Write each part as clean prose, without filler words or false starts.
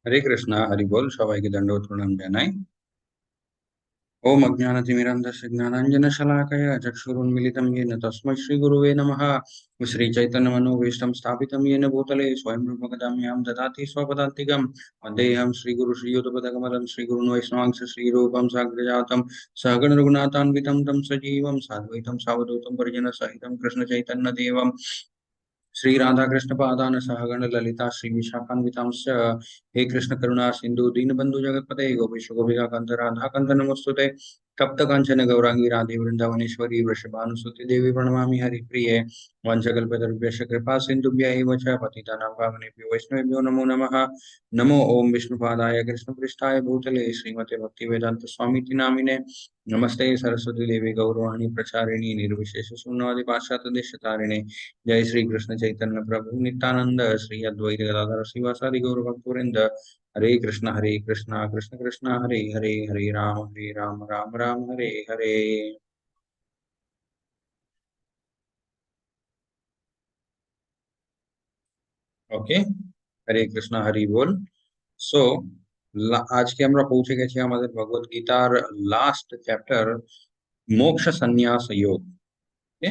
हरे कृष्णा हरि बोल सबाई के दंडवत प्रणाम जानाई। ओम अज्ञानतिमिरन्धस्य ज्ञानाञ्जनशलाकया चक्षुरुन्मिलितं येन तस्मै श्रीगुरुवे नमः। श्रीचैतन्यमनोभीष्टं स्थापितं येन भूतले स्वयं रूपकदाम्यां ददाति स्वपदान्तिकं। वन्देऽहं श्रीगुरुश्रीयुतपदकमलं श्रीगुरुन् वैष्णवांश श्रीरूपं साग्रजातं सहगण रघुनाथान्वितं तं सजीवं साद्वैतं सावधूतं परिजनसहितं कृष्णचैतन्यदेवं श्री राधा कृष्ण पादान सहगण ललिता श्री विशाखान्वितांश्च। हे कृष्ण करुणा सिंधु दीनबंधु जगत्पते गोपेश गोपिका कांत राधा कांत नमोस्तुते। तप्त कांचन गौरांगी राधे वृंदावनेश्वरी वृषभानुसुते देवी प्रणमामि हरिप्रिये। वंशकल्पतरुभ्यश्च कृपा सिन्धुभ्यैव च पतितानां पावनेभ्यो वैष्णवेभ्यो नमो नमः। नमो ओम विष्णुपादाय कृष्णपृष्ठाय भूतले श्रीमते भक्तिवेदांत स्वामीति नामिने। नमस्ते सरस्वती देवी गौरवाणी प्रचारिणी निर्विशेष शून्यवादी पाश्चात्य देशतारिणे। जय श्री कृष्ण चैतन्य प्रभु नित्यानंद श्री अद्वैत गदाधर श्रीवासादि गौर भक्तवृंद। हरे कृष्ण कृष्ण कृष्ण हरे हरे, हरे राम राम राम हरे हरे। ওকে, হরে কৃষ্ণ হরি বল। সো আজকে আমরা পৌঁছে গেছি আমাদের ভগবত গীতার লাস্ট চ্যাপ্টার, মোক্ষ সন্ন্যাস যোগ। ওকে,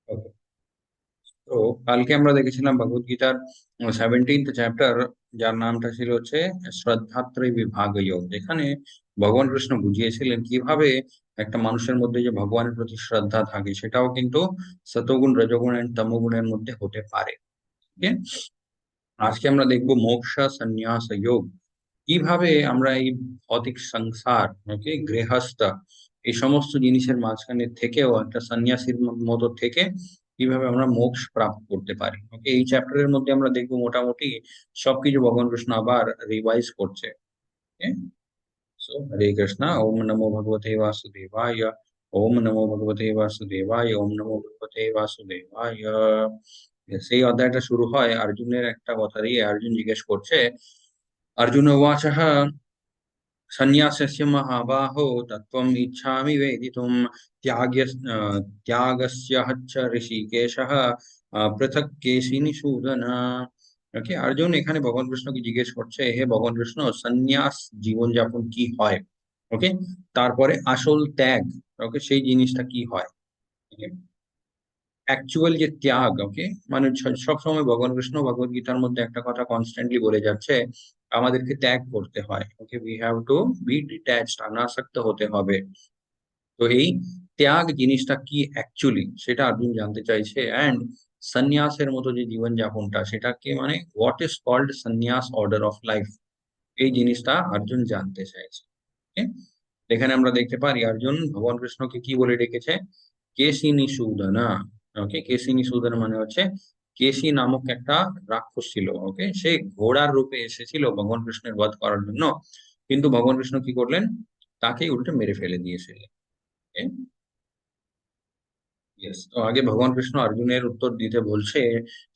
ওকে। তো কালকে আমরা দেখেছিলাম ভগবত গীতার 17th চ্যাপ্টার, যার নামটা ছিল হচ্ছে শ্রদ্ধাত্রয় বিভাগ যোগ, যেখানে ভগবান কৃষ্ণ বুঝিয়েছিলেন কিভাবে একটা মানুষের মধ্যে যে ভগবানের প্রতি শ্রদ্ধা থাকে সেটাও কিন্তু সতগুণ রজগুণ এন্ড তমগুণের মধ্যে হতে পারে। ওকে, আজকে আমরা দেখবো মোক্ষ সন্ন্যাস যোগ, কিভাবে আমরা এই ভৌতিক সংসার, ওকে, গৃহস্থ, এই সমস্ত জিনিসের মাঝখানে থেকেও একটা সন্ন্যাসীর মতো থেকে কিভাবে আমরা মোক্ষ প্রাপ্ত করতে পারি। ওকে, এই চ্যাপ্টারের মধ্যে আমরা দেখবো মোটামুটি সবকিছু ভগবান কৃষ্ণ আবার রিভাইজ করছে। ওকে, সো হরে কৃষ্ণ। ওম নমো ভগবতে বাসুদেবায়, ওম নমো ভগবতে বাসুদেবায়, ওম নমো ভগবতে বাসুদেবায়। সেই অধ্যায়টা শুরু হয় অর্জুনের একটা কথা দিয়ে। অর্জুন জিজ্ঞেস করছে, अर्जुन उवाच सन्न्यासस्य महाबाहो तत्त्वम् इच्छामि वेदितुं त्यागस्य हच्च ऋषिकेशः पृथक् केशिनिषूदन। ওকে, অর্জুন এখানে ভগবান কৃষ্ণকে জিজ্ঞেস করছে, হে ভগবান কৃষ্ণ, সন্ন্যাস জীবন যাপন কি হয়? ওকে, তারপরে আসল ত্যাগ, ওকে, সেই জিনিসটা কি হয়? অ্যাকচুয়াল যে ত্যাগ, ওকে, মানে সবসময় ভগবান কৃষ্ণ ভগবত গীতার মধ্যে একটা কথা কনস্ট্যান্টলি বলে যাচ্ছে, আমাদেরকে ত্যাগ করতে হয়। Okay, we have to be detached, অনাসক্ত হতে হবে। তো এই ত্যাগ জিনিসটা কি অ্যাকচুয়ালি, সেটা অর্জুন জানতে চাইছে। অ্যান্ড সন্ন্যাসের মতো যে জীবন যাপনটা, সেটাকে মানে হোয়াট ইজ কল্ড সন্ন্যাস অর্ডার অফ লাইফ, এই জিনিসটা অর্জুন জানতে চাইছে। ওকে, এখানে আমরা দেখতে পারি অর্জুন ভগবান কৃষ্ণকে কি বলে ডেকেছে, কেশী নিষূদনা। ওকে, কেশী নিষূদনা মানে হচ্ছে কেশী নামক একটা রাক্ষস ছিল। ওকে, সে ঘোড়ার রূপে এসেছিল ভগবান কৃষ্ণের বধ করার জন্য, কিন্তু ভগবান কৃষ্ণ কি করলেন, তাকেই উল্টে মেরে ফেলে দিয়েছিলেন। यस, तो आगे भगवान कृष्ण अर्जुनेर उत्तर दीते बोलছে,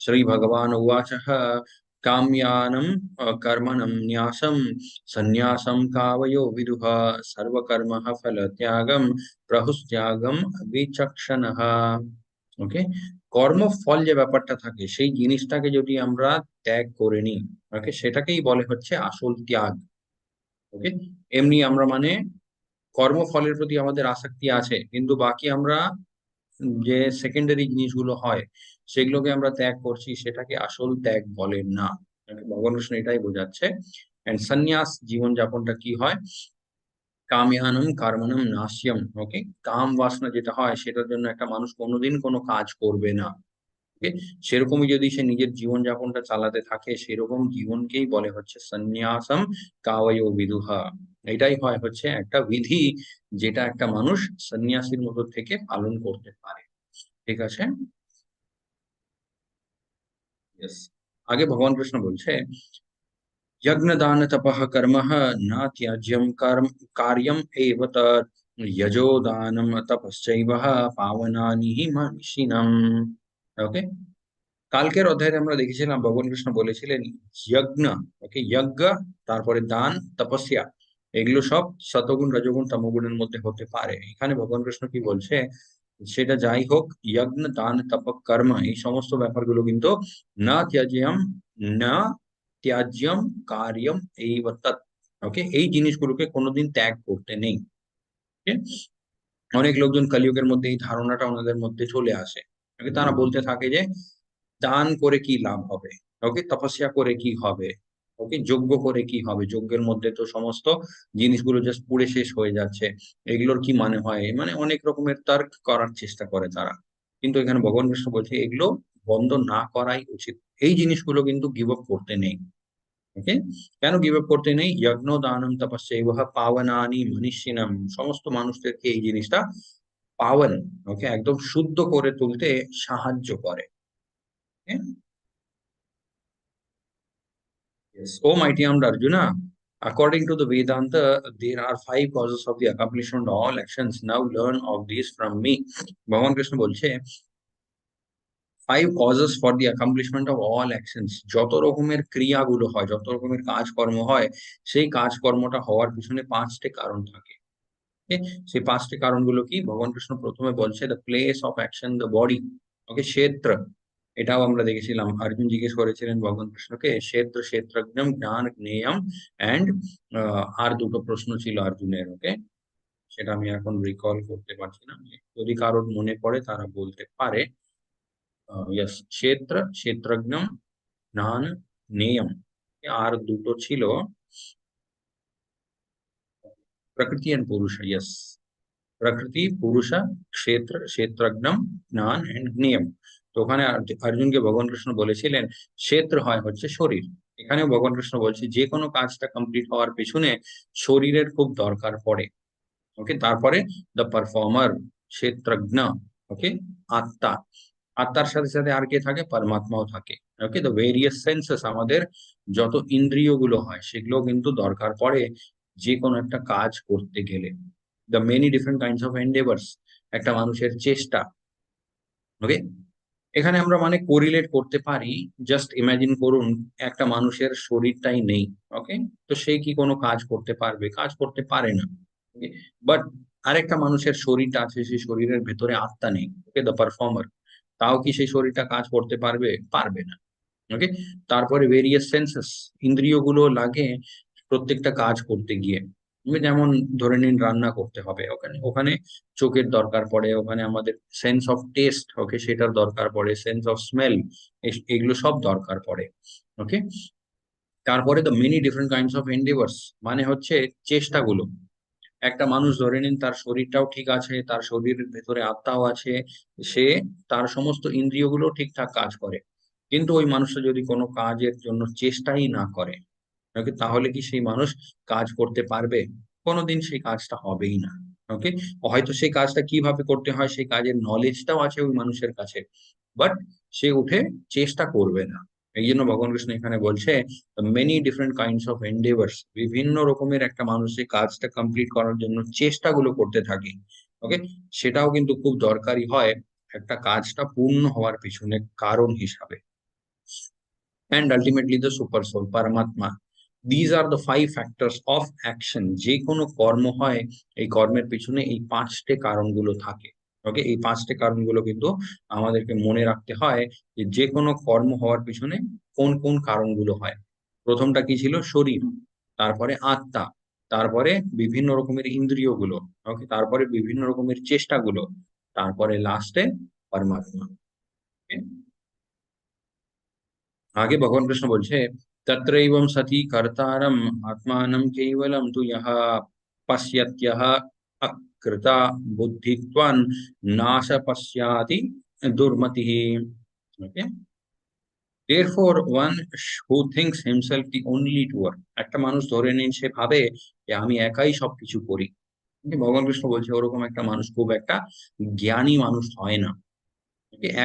श्री भगवान उवाच काम्यानं कर्मणं न्यासं सन्न्यासं कावयो विदुः सर्वकर्मः फलत्यागं प्रहुस्त्यागं विचक्षणः। ওকে, কর্ম ফল যে ব্যাপারটা থাকে সেই জিনিসটাকে যদি আমরা ত্যাগ করে নিই, ওকে, সেটাকেই বলে হচ্ছে আসল ত্যাগ। ওকে, এমনি আমরা মানে কর্মফলের প্রতি আমাদের আসক্তি আছে, কিন্তু বাকি আমরা যে সেকেন্ডারি জিনিসগুলো হয় সেগুলোকে আমরা ত্যাগ করছি, সেটাকে আসল ত্যাগ বলে না। ভগবান কৃষ্ণ এটাই বোঝাচ্ছে। এন্ড সন্ন্যাস জীবন যাপনটা কি হয়, কাময়ানম কর্মণম নাস্যম। ওকে, কাম বাসনা যেটা হয় সেটার জন্য একটা মানুষ কোনোদিন কোনো কাজ করবে না। ওকে, সেরকমই যদি সে নিজের জীবন যাপনটা চালাতে থাকে, সেরকম জীবনকেই বলে হচ্ছে সন্ন্যাসম কাওয়ো বিদুহা। এটাই হয় হচ্ছে একটা বিধি, যেটা একটা মানুষ সন্ন্যাসীর মতো থেকে পালন করতে পারে। ঠিক আছে, यस। आगे भगवान कृष्ण बोलছে, यज्ञ दान तपः कर्मः न त्याज्यम कर्म कार्यम एव तत् यजो दानम तपश्चैव पावनानि हि मनीषिणम्। ওকে, কালকের অধ্যায়ে আমরা দেখেছিলাম ভগবান কৃষ্ণ বলেছিলেন যজ্ঞ, ওকে, যজ্ঞ, তারপরে দান, তপস্যা, এগুলো সব সতগুণ রজগুণ তমগুণের মধ্যে হতে পারে। এখানে ভগবান কৃষ্ণ কি বলছে, সেটা যাই হোক, যজ্ঞ দান তপ কর্ম এই সমস্ত ব্যাপারগুলো কিন্তু না ত্যাজ্যম, না ত্যাজ্যম কার্যম এই তৎ। ওকে, এই জিনিসগুলোকে কোনোদিন ত্যাগ করতে নেই। Okay? অনেক লোকজন কলিযুগের মধ্যে এই ধারণাটা ওনাদের মধ্যে চলে আসে। Okay? তারা বলতে থাকে যে দান করে কি লাভ হবে, ওকে, তপস্যা করে কি হবে, ওকে, যজ্ঞ করে কি হবে, যজ্ঞের মধ্যে তো সমস্ত জিনিসগুলো জাস্ট পুড়ে শেষ হয়ে যাচ্ছে, এগুলোর কি মানে হয়, মানে অনেক রকমের তর্ক করার চেষ্টা করে তারা। কিন্তু এখানে ভগবান কৃষ্ণ বলছে এগুলো বন্ধ না করাই উচিত। এই জিনিসগুলো কিন্তু গিভ আপ করতে নেই। ওকে, কেন গিভ আপ করতে নেই? যজ্ঞ দানম তপস্যৈব পাবনানি মনীষিণম, সমস্ত মানুষদেরকে এই জিনিসটা পাওয়ান, ওকে, একদম শুদ্ধ করে তুলতে সাহায্য করে। Okay? Yes. Oh, mighty armed Arjuna, according to the Vedanta, there are five causes of the accomplishment of all actions. Now learn of these from me. ভগবান কৃষ্ণ বলছে five causes for the accomplishment of all actions. যত রকমের ক্রিয়াগুলো হয়, যত রকমের কাজকর্ম হয়, সেই কাজকর্মটা হওয়ার পিছনে পাঁচটি কারণ থাকে। ওকে, সেই পাঁচটি কারণগুলো কি? ভগবান কৃষ্ণ প্রথমে বলছে the place of action, the body. Okay, ক্ষেত্র, এটাও আমরা দেখেছিলাম, অর্জুন জিজ্ঞেস করেছিলেন ভগবান কৃষ্ণকে ক্ষেত্র ক্ষেত্রজ্ঞম জ্ঞান জ্ঞেয়ম অ্যান্ড আর দুটো প্রশ্ন ছিল অর্জুনের। ওকে, সেটা আমি এখন রিকল করতে পারছি না, যদি কারোর মনে পড়ে তারা বলতে পারে। ইয়েস, ক্ষেত্র ক্ষেত্রজ্ঞম জ্ঞান জ্ঞেয়ম, আর দুটো ছিল প্রকৃতি এন্ড পুরুষ। ইয়েস, প্রকৃতি পুরুষ ক্ষেত্র ক্ষেত্রজ্ঞম জ্ঞান এন্ড জ্ঞেয়ম। তো ওখানে অর্জুনকে ভগবান কৃষ্ণ বলেছিলেন ক্ষেত্র হয় হচ্ছে শরীর। এখানেও ভগবান কৃষ্ণ বলছে যে কোনো কাজটা কমপ্লিট হওয়ার পেছনে শরীরের খুব দরকার পড়ে। ওকে, তারপরে দ্য পারফর্মার ক্ষেত্রজ্ঞ, ওকে, আত্মা, আত্মার সাথে সাথে আর কে থাকে? পরমাত্মাও থাকে। ওকে, দ্য ভেরিয়াস সেন্সেস, আমাদের যত ইন্দ্রিয় গুলো হয় সেগুলো কিন্তু দরকার পড়ে যে কোনো একটা কাজ করতে গেলে। The many different kinds of endeavours, একটা মানুষের চেষ্টা। ওকে, এখানে আমরা মানে কোরিলেট করতে পারি। জাস্ট ইমাজিন করুন একটা মানুষের শরীরটাই নেই। ওকে, তো সে কি কোনো কাজ করতে পারবে? কাজ করতে পারে না। বাট আরেকটা মানুষের শরীরটা আছে, সেই শরীরের ভেতরে আত্মা নেই। ওকে, দ্য পারফর্মার, তাও কি সেই শরীরটা কাজ করতে পারবে? পারবে না। ওকে, তারপরে ভেরিয়াস সেন্সেস, ইন্দ্রিয়গুলো লাগে প্রত্যেকটা কাজ করতে গিয়ে। যেমন ধরে নিন রান্না করতে হবে, ওখানে ওখানে চোখের দরকার পড়ে, ওখানে আমাদের সেন্স অফ টেস্ট, ওকে, সেটার দরকার পড়ে, সেন্স অফ স্মেল, এগুলো সব দরকার পড়ে। ওকে, তারপরে the many different kinds of endeavours, মানে হচ্ছে চেষ্টাগুলো। একটা মানুষ ধরে নিন তার শরীরটাও ঠিক আছে, তার শরীরের ভেতরে আত্মাও আছে, সে তার সমস্ত ইন্দ্রিয়গুলো ঠিকঠাক কাজ করে, কিন্তু ওই মানুষটা যদি কোনো কাজের জন্য চেষ্টাই না করে, ওকে, তাহলে কি সেই মানুষ কাজ করতে পারবে? কোনোদিন সেই কাজটা হবেই না। ওকে, হয়তো সেই কাজটা কিভাবে করতে হয় সেই কাজের নলেজটাও আছে ওই মানুষের কাছে, বাট সে উঠে চেষ্টা করবে না। এই জন্য ভগবান কৃষ্ণ এখানে বলছে many different kinds of endeavours, বিভিন্ন রকমের একটা মানুষ যে কাজটা কমপ্লিট করার জন্য চেষ্টাগুলো করতে থাকে। ওকে, সেটাও কিন্তু খুব দরকারি হয় একটা কাজটা পূর্ণ হওয়ার পিছনে কারণ হিসাবে। and ultimately the super soul paramatma. These are the five factors of action. যে কোনো কর্ম হয়, এই কর্মের পিছনে এই পাঁচটি কারণগুলো থাকে। ওকে, এই পাঁচটি কারণগুলো কিন্তু আমাদেরকে মনে রাখতে হয় যে যে কোনো কর্ম হওয়ার পিছনে কোন কোন কারণগুলো হয়। প্রথমটা কি ছিল? শরীর, তারপরে আত্মা, তারপরে বিভিন্ন রকমের ইন্দ্রিয়গুলো, ওকে, তারপরে বিভিন্ন রকমের চেষ্টাগুলো, তারপরে লাস্টে পরমাত্মা। Okay? आगे भगवान कृष्ण बोलছে तत्रैवं सति कर्तारम् आत्मानं केवलं तु यः पश्यत्यः अकृता बुद्धित्वान् नाश पश्याति दुर्मतिः। Okay, therefore one who thinks himself the only doer, একটা মানুষ ধরে নিন সে ভাবে যে আমি একাই সবকিছু করি। কিন্তু ভগবান কৃষ্ণ বলছে ওরকম একটা মানুষ খুব একটা জ্ঞানী মানুষ হয় না।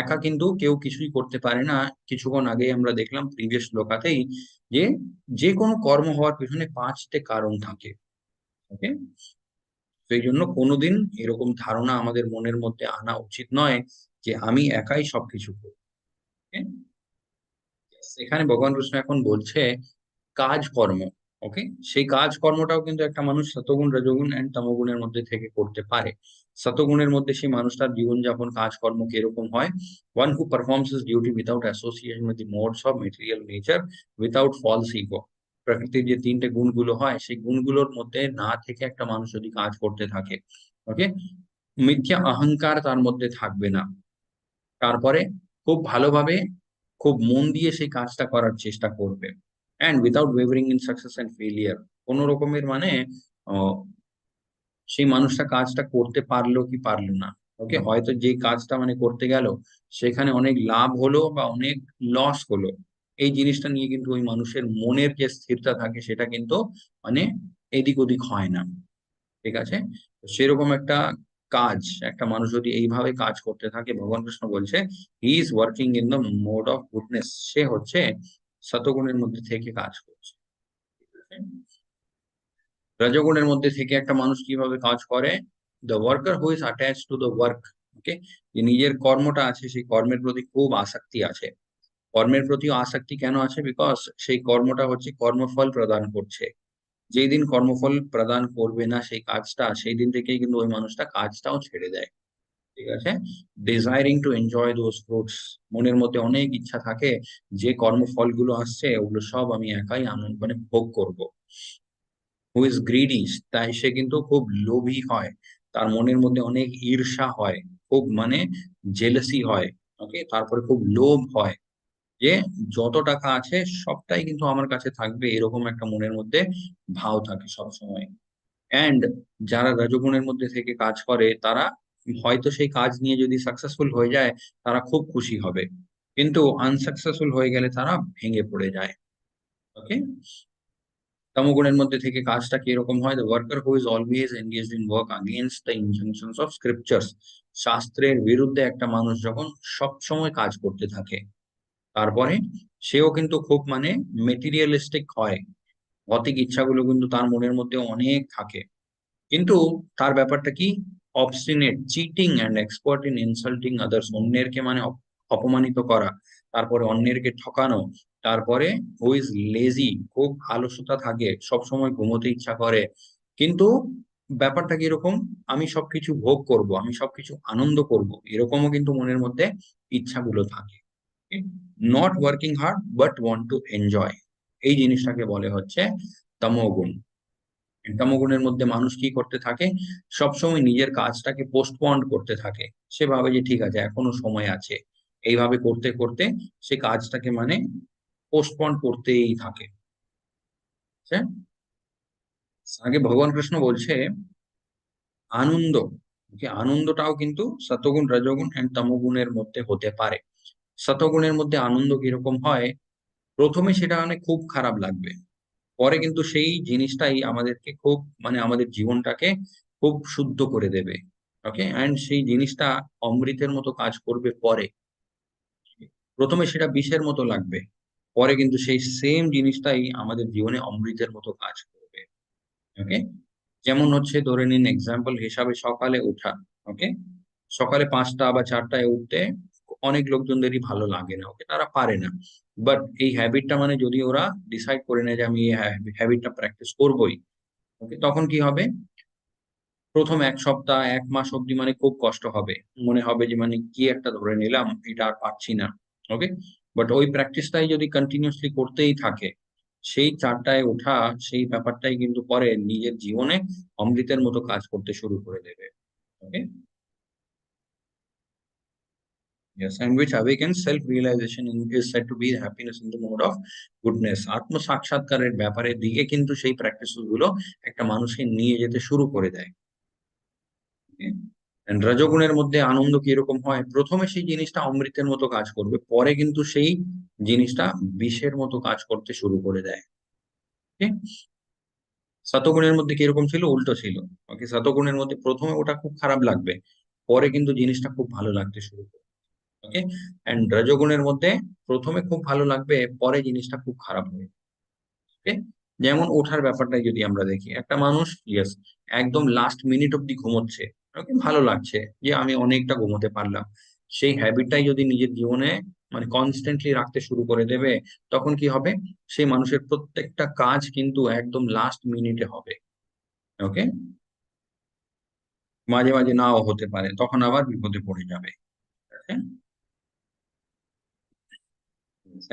একা কিন্তু কেউ কিছুই করতে পারে না। কিছুক্ষণ আগেই আমরা দেখলাম প্রিভিয়াস শ্লোকাতেই যে যে কোনো কর্ম হওয়ার পিছনে পাঁচটি কারণ থাকে। ওকে, সেই জন্য কোনোদিন এরকম ধারণা আমাদের মনের মধ্যে আনা উচিত নয় যে আমি একাই সবকিছু করব। Okay? এখানে ভগবান কৃষ্ণ এখন বলছে কাজকর্ম। ওকে, সেই কাজ কর্মটাও কিন্তু একটা মানুষ সতগুণ রজগুণ এন্ড তমগুণের মধ্যে থেকে করতে পারে। সতগুণের মধ্যে সেই মানুষটার জীবনযাপন কাজকর্ম কিরকম হয়? One who performs his duty without association with the modes of material nature, without false ego. প্রকৃতির যে তিনটে গুণগুলো হয় সেই গুণগুলোর মধ্যে না থেকে একটা মানুষ যদি কাজ করতে থাকে, ওকে, মিথ্যা অহংকার তার মধ্যে থাকবে না। তারপরে খুব ভালোভাবে, খুব মন দিয়ে সেই কাজটা করার চেষ্টা করবে, and without wavering in success and failure. কোন রকমের মানে আহ, সেই মানুষটা কাজটা করতে পারলো কি পারলো না, ওকে, হয়তো যে কাজটা মানে করতে গেল সেখানে অনেক লাভ হলো বা অনেক লস হলো, এই জিনিসটা নিয়ে কিন্তু ওই মানুষের মনের যে স্থিরতা থাকে সেটা কিন্তু মানে এদিক ওদিক হয় না। ঠিক আছে, তো সেরকম একটা কাজ একটা মানুষ যদি এইভাবে কাজ করতে থাকে, ভগবান কৃষ্ণ বলছে he is working in the mode of goodness, সে হচ্ছে সতগুণের মধ্যে থেকে কাজ করছে। ঠিক আছে? রজগুণের মধ্যে থেকে একটা মানুষ কিভাবে কাজ করে? The worker who is attach to the work, okay, যে নিজের কর্মটা আছে সেই কর্মের প্রতি খুব আসক্তি আছে। কর্মের প্রতি আসক্তি কেন আছে? বিকজ সেই কর্মটা হচ্ছে কর্মফল প্রদান করছে। যেই দিন কর্মফল প্রদান করবে না সেই কাজটা, সেই দিন থেকেই কিন্তু ওই মানুষটা কাজটাও ছেড়ে দেয়। ঠিক আছে, desiring to enjoy those fruits, মনের মধ্যে অনেক ইচ্ছা থাকে যে কর্মফলগুলো আসছে ওগুলো সব আমি একাই আনন্দ মানে ভোগ করব। হু ইজ গ্রিডি, তাই সে কিন্তু খুব লোভী হয়, তার মনের মধ্যে অনেক ঈর্ষা হয়, খুব মানে জেলাসি হয়, ওকে, তারপরে খুব লোভ হয় যে যত টাকা আছে সবটাই কিন্তু আমার কাছে থাকবে, এরকম একটা মনের মধ্যে ভাব থাকে সব সময়। অ্যান্ড যারা রজগুণের মধ্যে থেকে কাজ করে তারা হয়তো সেই কাজ নিয়ে যদি সাকসেসফুল হয়ে যায় তারা খুব খুশি হবে, কিন্তু আনসাকসেসফুল হয়ে গেলে তারা ভেঙে পড়ে যায়। ওকে, তমগুণের মধ্যে থেকে কাজটা কিরকম হয়? The worker who is always engaged in work against the injunctions of scriptures, শাস্ত্রের বিরুদ্ধে একটা মানুষ যখন সব সময় কাজ করতে থাকে, তারপরে সেও কিন্তু খুব মানে মেটেরিয়ালিস্টিক হয়, ভৌতিক ইচ্ছাগুলো কিন্তু তার মনের মধ্যে অনেক থাকে, কিন্তু তার ব্যাপারটা কি? Obstinate, cheating and expert in insulting others, অন্যেরকে মানে অপমানিত করা, তারপরে অন্যেরকে ঠকানো, তারপরে হু ইজ লেজি, খুব আলসতা থাকে, সব সময় ঘুমোতে ইচ্ছা করে, কিন্তু ব্যাপারটা কিরকম? আমি সবকিছু ভোগ করব, আমি সবকিছু আনন্দ করব, এরকমও কিন্তু মনের মধ্যে ইচ্ছাগুলো থাকে। Not working hard but want to enjoy, এই জিনিসটাকে বলে হচ্ছে তমোগুণ। তমোগুণের মধ্যে মানুষ কি করতে থাকে? সবসময় নিজের কাজটাকে পোস্টপন্ড করতে থাকে। সে ভাবে যে ঠিক আছে এখনো সময় আছে, এইভাবে করতে করতে সে কাজটাকে মানে পোস্টপন্ড করতেই থাকে। ঠিক আছে? আগে ভগবান কৃষ্ণ বলছে আনন্দ, যে আনন্দটাও কিন্তু সতগুণ রজগুণ এন্ড তমগুণের মধ্যে হতে পারে। সতগুণের মধ্যে আনন্দ কিরকম হয়? প্রথমে সেটা মানে খুব খারাপ লাগবে, পরে কিন্তু সেই জিনিসটাই আমাদেরকে খুব মানে আমাদের জীবনটাকে খুব শুদ্ধ করে দেবে। ওকে, অ্যান্ড সেই জিনিসটা অমৃতের মতো কাজ করবে পরে। প্রথমে সেটা বিষের মতো লাগবে, পরে কিন্তু সেই সেম জিনিসটাই আমাদের জীবনে অমৃতের মতো কাজ করবে। ওকে, যেমন হচ্ছে ধরে নিন এক্সাম্পল হিসাবে সকালে ওঠা। ওকে, সকালে 5টা বা 4টায় উঠতে অনেক লোকজনদেরই ভালো লাগে না, ওকে, তারা পারে না। বাট এই হ্যাবিটটা মানে যদি ওরা ডিসাইড করে নেয় যে আমি এই হ্যাবিটটা প্র্যাকটিস করবোই, ওকে, তখন কি হবে? প্রথম 1 সপ্তাহ 1 মাস অব্দি মানে খুব কষ্ট হবে, মনে হবে যে মানে কি একটা ধরে নিলাম, এটা আর পারছি না। ওকে, বাট ওই প্র্যাকটিসটাই যদি কন্টিনিউসলি করতেই থাকে, সেই 4টায় ওঠা সেই ব্যাপারটাই কিন্তু পরে নিজের জীবনে অমৃতের মতো কাজ করতে শুরু করে দেবে। ওকে, yes, and which awakens self-realization is said to be happiness in the mode of goodness, আত্ম সাক্ষাৎকারের ব্যাপারে দিকে কিন্তু সেই প্র্যাকটিস গুলো একটা মানুষকে নিয়ে যেতে শুরু করে দেয়। And রজগুণের মধ্যে আনন্দ কিরকম হয়? প্রথমে সেই জিনিসটা অমৃতের মতো কাজ করবে, পরে কিন্তু সেই জিনিসটা বিষের মতো কাজ করতে শুরু করে দেয়। ঠিক? শতগুণের মধ্যে কিরকম ছিল? উল্টো ছিল। ওকে, শতগুণের মধ্যে প্রথমে ওটা খুব খারাপ লাগবে, পরে কিন্তু জিনিসটা খুব ভালো লাগতে শুরু করবে। ওকে, এন্ড রজগুণের মধ্যে প্রথমে খুব ভালো লাগবে, পরে জিনিসটা খুব খারাপ হবে। ওকে, যেমন ওঠার ব্যাপারটাই যদি আমরা দেখি, একটা মানুষ ইয়েস একদম লাস্ট মিনিট অব্দি ঘুমোচ্ছে, ওকে, ভালো লাগছে যে আমি অনেকটা ঘুমোতে পারলাম, সেই হ্যাবিটটাই যদি নিজের জীবনে মানে কনস্ট্যান্টলি রাখতে শুরু করে দেবে, তখন কি হবে, সেই মানুষের প্রত্যেকটা কাজ কিন্তু একদম লাস্ট মিনিটে হবে। ওকে, মাঝে মাঝে নাও হতে পারে, তখন আবার বিপদে পড়ে যাবে।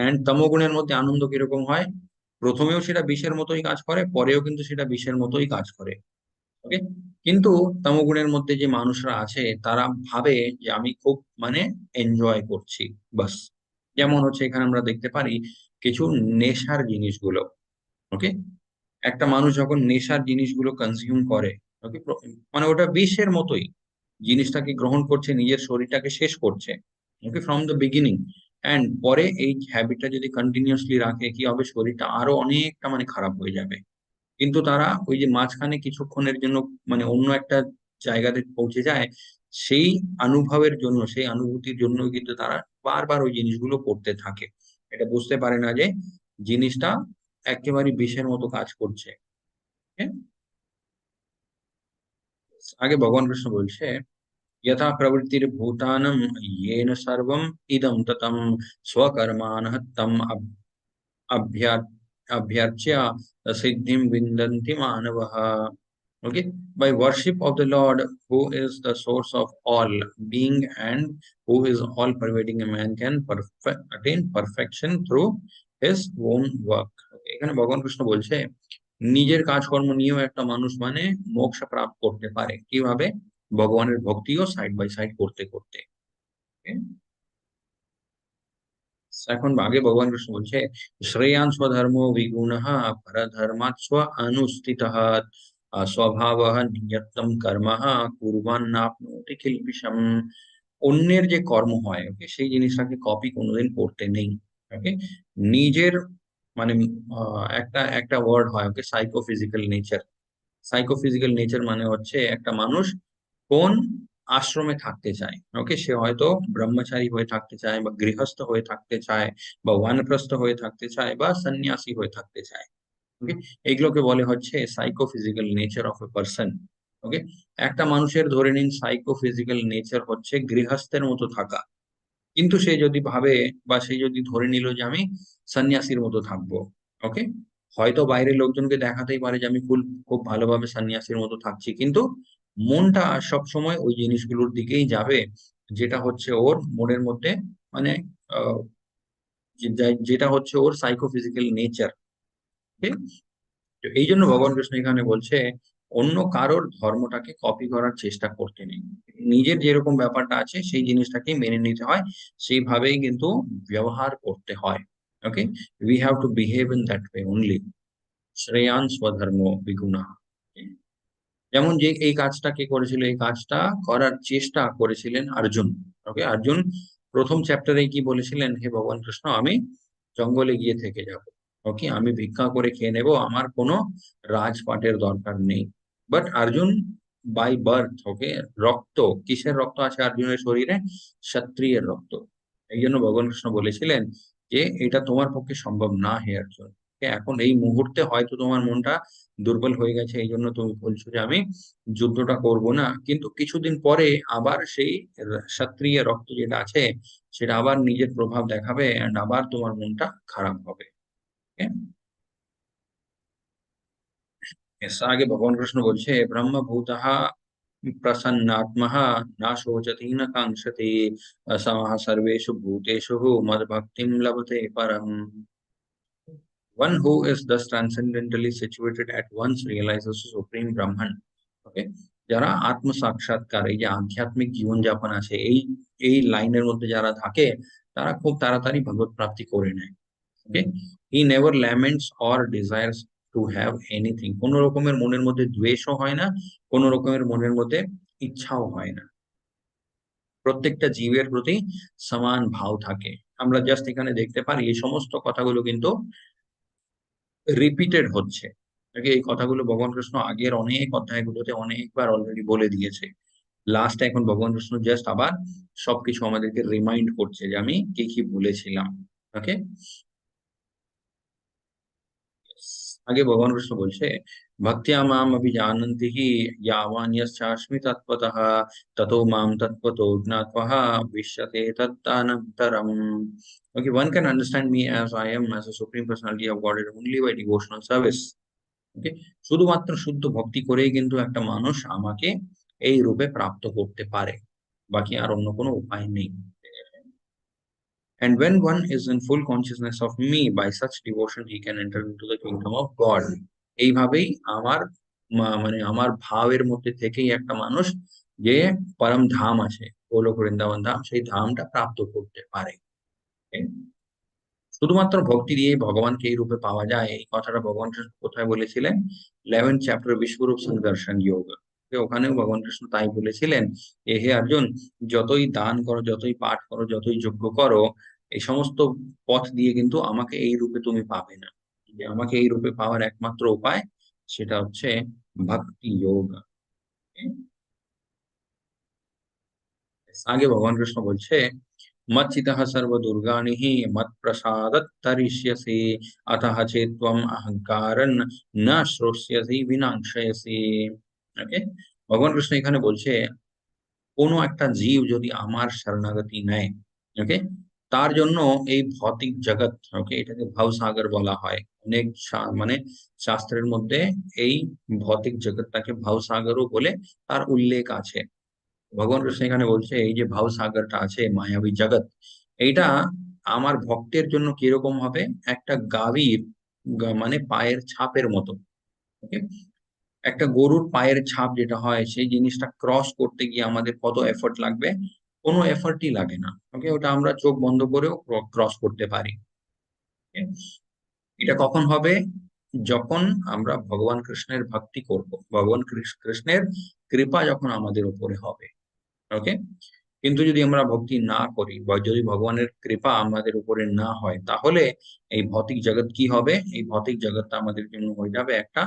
এন্ড তমোগুণের মধ্যে আনন্দ কিরকম হয়, প্রথমেও সেটা বিষের মতোই কাজ করে, পরেও কিন্তু সেটা বিষের মতোই কাজ করে। ওকে, কিন্তু তমোগুণের মধ্যে যে মানুষরা আছে তারা ভাবে যে আমি খুব মানে এনজয় করছি, বাস। যেমন হচ্ছে এখানে আমরা দেখতে পারি কিছু নেশার জিনিসগুলো। ওকে, একটা মানুষ যখন নেশার জিনিসগুলো কনজিউম করে, ওকে, মানে ওটা বিষের মতোই জিনিসটাকে গ্রহণ করছে, নিজের শরীরটাকে শেষ করছে, ওকে, ফ্রম দ্য বিগিনিং। অ্যান্ড পরে এই হ্যাবিটটা যদি কন্টিনিউয়াসলি রাখে, কি হবে, শরীরটা আরো অনেকটা মানে খারাপ হয়ে যাবে। কিন্তু তারা ওই যে মাঝখানে কিছুক্ষণের জন্য মানে অন্য একটা জায়গাতে পৌঁছে যায়, সেই অনুভবের জন্য, সেই অনুভূতির জন্য কিন্তু তারা বারবার ওই জিনিসগুলো করতে থাকে। এটা বুঝতে পারে না যে জিনিসটা একেবারে বিষের মতো কাজ করছে। হ্যাঁ? আগে ভগবান কৃষ্ণ বলছে, यथा प्रवृत्तिर्भूतानां येन सर्वम् इदं ततं स्वकर्माणः तम् अभ्या अभ्यर्च्य सिद्धिं विन्दन्ति मानवः। Okay, by worship of the Lord, who is the source of all being and who is all pervading, a man can attain perfection through his own work. এখানে ভগবান কৃষ্ণ বলছে নিজের কাজকর্ম নিয়েও একটা মানুষ মানে মোক্ষ প্রাপ্ত করতে পারে, কিভাবে, ভগবানের ভক্তিও সাইড বাই সাইড করতে করতে। Okay? এখন আগে ভগবান কৃষ্ণ বলছে শ্রেয়ান স্বধর্ম বিগুণঃ পরধর্মাৎ স্ব অনুষ্ঠিতঃ স্বভাবঃ নিয়তম কর্মঃ কুর্বন্নাপ্নোতি কিল্বিষম। অন্যের যে কর্ম হয়, ওকে, সেই জিনিসটাকে কপি কোনোদিন করতে নেই। ওকে, নিজের মানে একটা একটা ওয়ার্ড হয়, ওকে, সাইকোফিজিক্যাল নেচার। সাইকোফিজিক্যাল নেচার মানে হচ্ছে একটা মানুষ কোন আশ্রমে থাকতে চায়। ওকে, সে হয়তো ব্রহ্মচারী হয়ে থাকতে চায়, বা গৃহস্থ হয়ে থাকতে চায়, বা ওয়ানপ্রস্থ হয়ে থাকতে চায়, বা সন্ন্যাসী হয়ে থাকতে চায়। ওকে, এগুলোকে বলে হচ্ছে psychophysical nature of a person. Okay, একটা মানুষের ধরে নিন সাইকোফিজিক্যাল নেচার হচ্ছে গৃহস্থের মতো থাকা, কিন্তু সে যদি ভাবে বা সে যদি ধরে নিল যে আমি সন্ন্যাসীর মতো থাকবো, ওকে, হয়তো বাইরের লোকজনকে দেখাতেই পারে যে আমি খুব খুব ভালোভাবে সন্ন্যাসীর মতো থাকছি, কিন্তু মনটা সব সময় ওই জিনিসগুলোর দিকেই যাবে, যেটা হচ্ছে ওর মনের মধ্যে মানে আহ, যেটা হচ্ছে ওর সাইকোফিজিক্যাল নেচার। তো এই জন্য ভগবান কৃষ্ণ এখানে বলছে অন্য কারোর ধর্মটাকে কপি করার চেষ্টা করতে নেই, নিজের যেরকম ব্যাপারটা আছে সেই জিনিসটাকে মেনে নিতে হয়, সেইভাবেই কিন্তু ব্যবহার করতে হয়। Okay, we have to behave in that way only. শ্রেয়ান স্বধর্ম বিগুণা। যেমন যে এই কাজটা কে করেছিল, এই কাজটা করার চেষ্টা করেছিলেন অর্জুন। ওকে, অর্জুন প্রথম চ্যাপ্টারে কি বলেছিলেন, হে ভগবান কৃষ্ণ, আমি জঙ্গলে গিয়ে থেকে যাব। ওকে, আমি ভিক্ষা করে খেয়ে নেব, আমার কোনো রাজপাটের দরকার নেই। বাট অর্জুন বাই বার্থ, ওকে, রক্ত, কিসের রক্ত আছে অর্জুনের শরীরে, ক্ষত্রিয়ের রক্ত। এই জন্য ভগবান কৃষ্ণ বলেছিলেন যে এটা তোমার পক্ষে সম্ভব না হে অর্জুন। এখন এই মুহূর্তে হয়তো তোমার মনটা দুর্বল হয়ে গেছে, এই জন্য তুমি বলছো যে আমি যুদ্ধটা করব না, কিন্তু কিছুদিন পরে আবার সেই ক্ষত্রিয় রক্ত যেটা আছে সেটা আবার নিজের প্রভাব দেখাবে, এন্ড আবার তোমার মনটা খারাপ হবে। Okay? Yes, আগে ভগবান কৃষ্ণ বলছে ব্রহ্মভূতঃ প্রসন্নাত্মঃ না শোচতি না কাঙ্ক্ষতি সমঃ সর্বেষু ভূতেষু মদ্ভক্তিম লভতে পরম। One who is thus transcendentally situated at once realizes the supreme Brahman. ওকে, যারা আত্ম সাক্ষাৎকার, এই যে আধ্যাত্মিক জীবনযাপন আছে, এই লাইনের মধ্যে যারা থাকে, তারা খুব তাড়াতাড়ি ভগবত প্রাপ্তি করে নেয়। Okay, he never laments or desires to have anything. কোন রকমের মনের মধ্যে দ্বেষও হয় না, কোন রকমের মনের মধ্যে ইচ্ছাও হয় না, প্রত্যেকটা জীবের প্রতি সমান ভাব থাকে। আমরা জাস্ট এখানে দেখতে পারি এই সমস্ত কথাগুলো কিন্তু রিপিটেড হচ্ছে। ওকে, এই কথাগুলো ভগবান কৃষ্ণ আগের অনেক অধ্যায়গুলোতে অনেকবার অলরেডি বলে দিয়েছে। লাস্টে এখন ভগবান কৃষ্ণ জাস্ট আবার সবকিছু আমাদেরকে রিমাইন্ড করছে যে আমি কি কি বলেছিলাম। ওকে, আগে ভগবান কৃষ্ণ বলছে, ভক্তিয়া মাম অভিজানন্তি হি ইয়াবান ইয়াস্যাস্মি তত্ত্বতঃ ততো মাম তত্ত্বতো জ্ঞাত্বঃ বিশ্যতে তত্তানন্তরম। Okay, one can understand me as I am, as a supreme personality of Godhead only by devotional service. Okay, শুধুমাত্র শুদ্ধ ভক্তি করেই কিন্তু একটা মানুষ আমাকে এই রূপে প্রাপ্ত করতে পারে, বাকি আর অন্য কোনো উপায় নেই। And when one is in full consciousness of me, by such devotion he can enter into the kingdom of God. এইভাবেই আমার মানে আমার ভাবের মধ্যে থেকেই একটা মানুষ যে পরম ধাম আছে, গোলক বৃন্দাবন ধাম, সেই ধামটা প্রাপ্ত করতে পারে। Okay? শুধুমাত্র ভক্তি দিয়ে ভগবানকে এই রূপে পাওয়া যায়, এই কথাটা ভগবান কৃষ্ণ কোথায় বলেছিলেন? 11th চ্যাপ্টার বিশ্বরূপ সুদর্শন যোগ, ওখানেও ভগবান কৃষ্ণ তাই বলেছিলেন যে হে অর্জুন, যতই দান করো, যতই পাঠ করো, যতই যজ্ঞ করো, এই সমস্ত পথ দিয়ে কিন্তু আমাকে এই রূপে তুমি পাবে না। যে আমাকে এই রূপে পাওয়ার একমাত্র উপায় সেটা হচ্ছে ভক্তি যোগ। आगे भगवान कृष्ण बोलছে, मच्चितः सर्वदुर्गाणि हि मत्प्रसादत् तरिष्यसि अतः चेत्त्वम् अहंकारन् न श्रोष्यसि विनाशयसि। ওকে, ভগবান কৃষ্ণ এখানে বলছে কোনো একটা জীব যদি আমার শরণাগতি নেয়, ওকে, তার জন্য এই ভৌতিক জগৎ, ওকে, এটাকে ভবসাগর বলা হয়। অনেক মানে শাস্ত্রের মধ্যে এই ভৌতিক জগৎটাকে ভবসাগরও বলে তার উল্লেখ আছে। ভগবান কৃষ্ণ এখানে বলছে এই যে ভাব সাগরটা আছে, মায়াবী জগৎ, এইটা আমার ভক্তের জন্য কিরকম হবে? একটা গাভীর মানে পায়ের ছাপের মতো। ওকে, একটা গরুর পায়ের ছাপ যেটা হয়, সেই জিনিসটা ক্রস করতে গিয়ে আমাদের কত এফর্ট লাগবে? কোনো এফর্টই লাগে না। ওকে, ওটা আমরা চোখ বন্ধ করেও ক্রস করতে পারি। Okay? এটা কখন হবে? যখন আমরা ভগবান কৃষ্ণের ভক্তি করব, ভগবান কৃষ্ণের কৃপা যখন আমাদের উপরে হবে। ওকে, কিন্তু যদি আমরা ভক্তি না করি বা যদি ভগবানের কৃপা আমাদের উপরে না হয়, তাহলে এই ভৌতিক জগৎ কি হবে? এই ভৌতিক জগৎটা আমাদের জন্য হয়ে যাবে একটা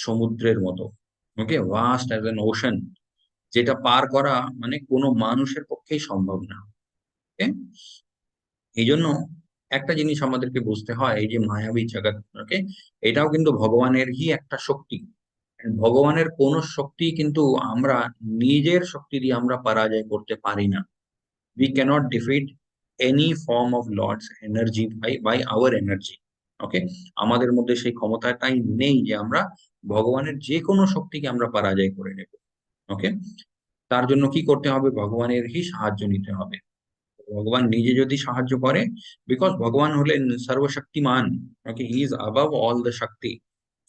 সমুদ্রের মতো। ওকে, ভাস্ট অ্যাজ অ্যান ওশান, যেটা পার করা মানে কোনো মানুষের পক্ষেই সম্ভব না। ওকে, এই জন্য একটা জিনিস আমাদেরকে বুঝতে হয়, এই যে মায়াবী জগৎ, ওকে, এটাও কিন্তু ভগবানেরই একটা শক্তি। ভগবানের কোন শক্তি কিন্তু আমরা নিজের শক্তি দিয়ে আমরা পরাজয় করতে পারি না। We cannot defeat any form of Lord's energy by our energy. Okay, আমাদের মধ্যে সেই ক্ষমতাটাই নেই যে আমরা ভগবানের যে কোনো শক্তিকে আমরা পরাজয় করে নেব। ওকে, তার জন্য কি করতে হবে? ভগবানেরই সাহায্য নিতে হবে। ভগবান নিজে যদি সাহায্য করে, বিকজ ভগবান হলেন সর্বশক্তিমান। Okay, he is above all the shakti.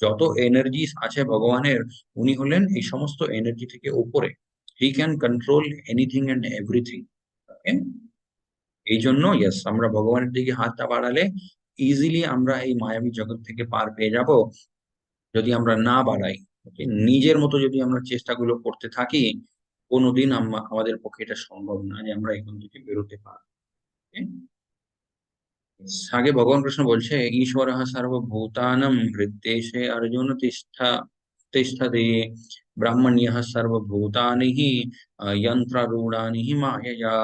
যত এনার্জি আছে ভগবানের, উনি হলেন এই সমস্ত এনার্জি থেকে উপরে। He can control anything and everything. এই জন্য ইয়েস, আমরা ভগবানের দিকে হাতটা বাড়ালে ইজিলি আমরা এই মায়াবী জগৎ থেকে পার পেয়ে যাব। যদি আমরা না বাড়াই, ওকে, নিজের মতো যদি আমরা চেষ্টাগুলো করতে থাকি, কোনোদিন আমাদের পক্ষে এটা সম্ভব না যে আমরা এখান থেকে বেরোতে পারবো। Okay? আগে ভগবান কৃষ্ণ বলছে, ঈশ্বরঃ সর্বভূতানাং হৃদ্দেশে অর্জুন তিষ্ঠতি ব্রাহ্মণ্যঃ সর্বভূতানি হি যন্ত্রারূঢ়ানি হি মায়য়া।